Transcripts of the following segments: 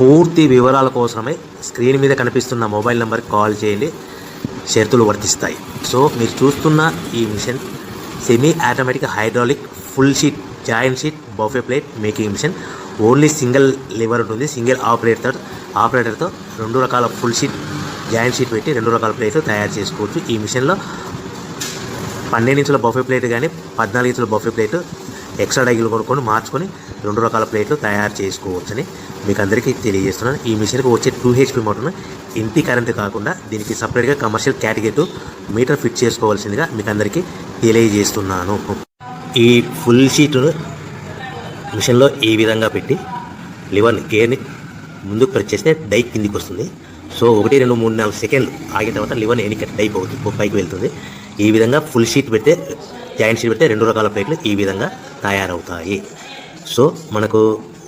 పూర్తి వివరాల కోసమే స్క్రీన్ మీద కనిపిస్తున్న మొబైల్ నెంబర్కి కాల్ చేయండి, షరతులు వర్తిస్తాయి. సో మీరు చూస్తున్న ఈ machine semi automatic hydraulic full sheet joint sheet buffet plate making machine. Only single lever ఉంటుంది, సింగిల్ ఆపరేటర్తో 2 రకాల ఫుల్ షీట్ జాయింట్ షీట్ పెట్టి 2 రకాల ప్లేట్లు తయారు చేసుకోవచ్చు. ఈ మిషన్లో 12 ఇంచుల బఫే ప్లేట్ కానీ 14 ఇంచుల బఫే ప్లేట్ ఎక్స్ట్రా డైగులు కొనుక్కొని మార్చుకొని 2 రకాల ప్లేట్లు తయారు చేసుకోవచ్చని మీకు అందరికీ తెలియజేస్తున్నాను. ఈ మిషన్కి వచ్చే 2 HP మోటార్ను ఇంటి కరెంటు కాకుండా దీనికి సపరేట్గా కమర్షియల్ కేటగిరీ మీటర్ ఫిట్ చేసుకోవాల్సిందిగా మీకు అందరికీ తెలియజేస్తున్నాను. ఈ ఫుల్ షీట్ను మిషన్లో ఈ విధంగా పెట్టి లివర్ని గేర్ని ముందుకు ప్రెస్ చేస్తే డై కిందికి వస్తుంది. సో 1 2 3 4 సెకండ్లు ఆగిన తర్వాత లివర్ని ఎన్నిక డై పైకి వెళ్తుంది. ఈ విధంగా ఫుల్ షీట్ పెడితే జాయింట్ షీట్ పెడితే 2 రకాల ప్లేట్లు ఈ విధంగా తయారవుతాయి. సో మనకు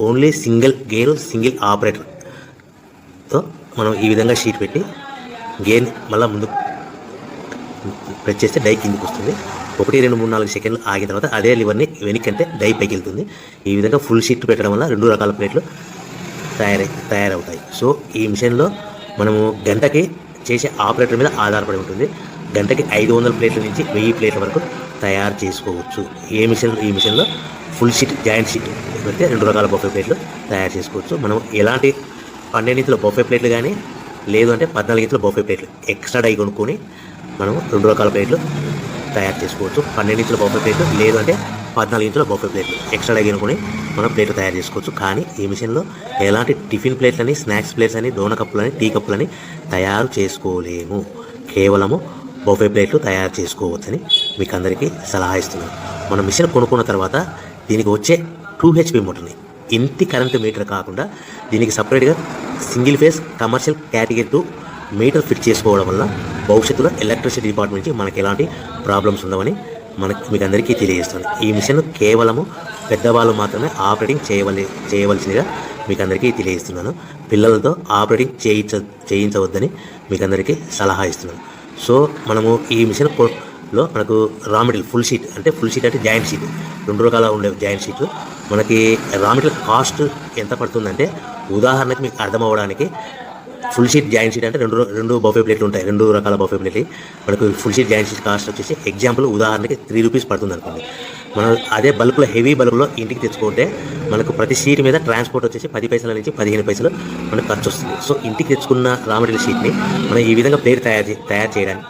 ఓన్లీ సింగిల్ గేరు సింగిల్ ఆపరేటర్తో మనం ఈ విధంగా షీట్ పెట్టి గేర్ని మళ్ళీ ముందు ప్రెస్ చేస్తే డై కిందికి వస్తుంది. 1 2 3 4 సెకండ్లు ఆగిన తర్వాత అదే లివర్ని వెనక్కంటే డై పైకి వెళ్తుంది. ఈ విధంగా ఫుల్ షీట్ పెట్టడం వల్ల 2 రకాల ప్లేట్లు తయారవుతాయి. సో ఈ మిషన్లో మనము గంటకి చేసే ఆపరేటర్ మీద ఆధారపడి ఉంటుంది. గంటకి 500 ప్లేట్ల నుంచి 1000 ప్లేట్ల వరకు తయారు చేసుకోవచ్చు. ఈ మిషన్లో ఫుల్ షీట్ జాయింట్ షీట్ పెడితే 2 రకాల బఫే ప్లేట్లు తయారు చేసుకోవచ్చు. మనం ఎలాంటి 12 ఇంచుల బఫే ప్లేట్లు కానీ లేదు అంటే 14 ఇంచుల బఫే ప్లేట్లు ఎక్స్ట్రా డై కొనుక్కొని మనం 2 రకాల ప్లేట్లు తయారు చేసుకోవచ్చు. 12 ఇంచుల బఫే ప్లేట్లు లేదు అంటే 14 ఇంచుల బఫే ప్లేట్లు ఎక్స్ట్రా డై కొనుక్కొని మనం ప్లేట్లు తయారు చేసుకోవచ్చు. కానీ ఈ మిషన్లో ఎలాంటి టిఫిన్ ప్లేట్లని స్నాక్స్ ప్లేట్స్ అని డోనా కప్పులని టీ కప్పులని తయారు చేసుకోలేము. కేవలము బఫే ప్లేట్లు తయారు చేసుకోవచ్చని మీకు అందరికీ సలహా ఇస్తున్నాను. మనం మిషన్ కొనుక్కున్న తర్వాత దీనికి వచ్చే 2 HP మోటార్ని ఇంటి కరెంటు మీటర్ కాకుండా దీనికి సపరేట్గా single phase commercial category 2 metre fit చేసుకోవడం వల్ల భవిష్యత్తులో ఎలక్ట్రిసిటీ డిపార్ట్మెంట్ నుంచి మనకి ఎలాంటి ప్రాబ్లమ్స్ ఉండవని మీకు అందరికీ తెలియజేస్తాను. ఈ మిషన్ కేవలము పెద్దవాళ్ళు మాత్రమే ఆపరేటింగ్ చేయవలసిందిగా మీకు అందరికీ తెలియజేస్తున్నాను. పిల్లలతో ఆపరేటింగ్ చేయించవద్దని మీకు అందరికీ సలహా ఇస్తున్నాను. సో మనము ఈ మిషన్లో మనకు రా మెటీరియల్ ఫుల్ షీట్ అంటే జాయింట్ షీట్ 2 రకాల ఉండే జాయింట్ షీట్ మనకి రా మెటీరియల్ కాస్ట్ ఎంత పడుతుందంటే ఉదాహరణకి మీకు అర్థం అవ్వడానికి ఫుల్ షీట్ జాయింట్ షీట్ అంటే రెండు బఫే ప్లేట్లు ఉంటాయి, 2 రకాల బఫే ప్లేట్లు. మనకు full sheet joint sheet cost వచ్చేసి ఎగ్జాంపుల్ ఉదాహరణకి 3 రూపీస్ పడుతుంది అనుకోండి. మనం అదే బల్క్లో హెవీ బల్క్లో ఇంటికి తెచ్చుకుంటే మనకు ప్రతి షీట్ మీద ట్రాన్స్పోర్ట్ వచ్చేసి 10 పైసల నుంచి 15 పైసలు మనకు ఖర్చు వస్తుంది. సో ఇంటికి తెచ్చుకున్న రా మెటీరియల్ షీట్ని మనం ఈ విధంగా ప్లేట్ తయారు చేయడానికి